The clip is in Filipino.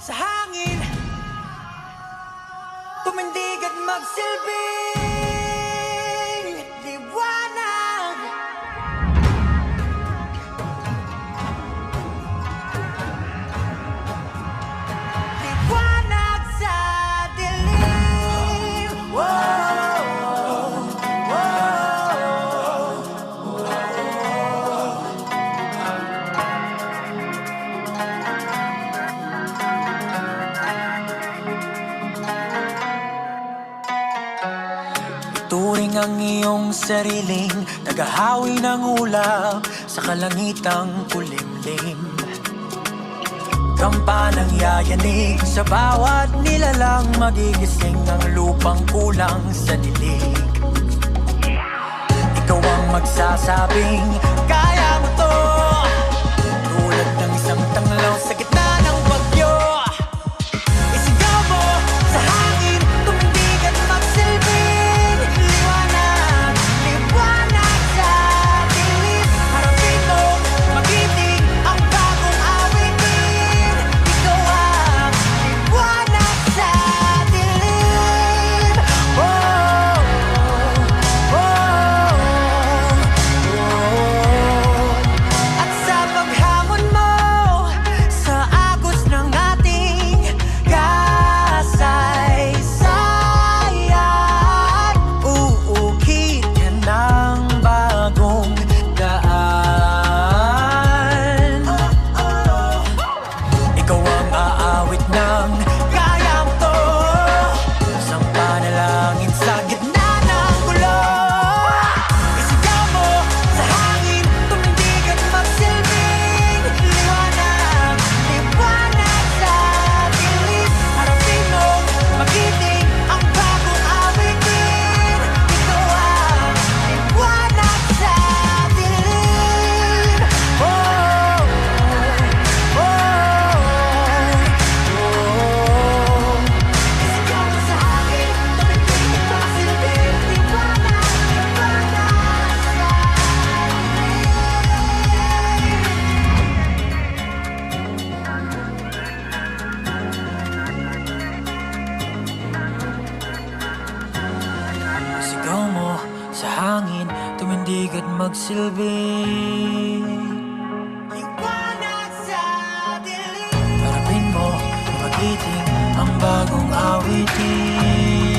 sa hangin, tumindig at magsilbing liwanag. Liwanag sa dilim. Whoa, turing ang iyong sariling naghahawi ng ulap sa kalangitang kulimlim. Kampanang yayanig sa bawat nilalang, magigising ang lupang kulang sa dilig. Ikaw ang magsasabing kaya mo to, tulad ng isang tanglaw sa gitna ng bagyo. Isigaw mo sa hangin, tumindig at magsilbing liwanag. Liwanag sa dilim, harapin mo, magiting ang bagong awitin. Ikaw ang liwanag sa dilim. Oh, oh, oh. At sa paghamon mo sa agos ng ating kasaysayan, uukit ka ng bagong daan. Ikaw ang aawit ng kaya mo to, isang panalangin sa gitna ng gulo. Isigaw mo sa hangin, tumindig at magsilbing liwanag. Liwanag sa dilim, harapin mo, magiting ang bagong awitin. Ikaw ang liwanag sa dilim. Oh, oh, oh. Isigaw mo sa hangin, tumindig at magsilbing liwanag. Liwanag sa sigaw mo sa hangin, tumindig at magsilbing liwanag sa dilim. Harapin mo, magiting ang bagong awitin.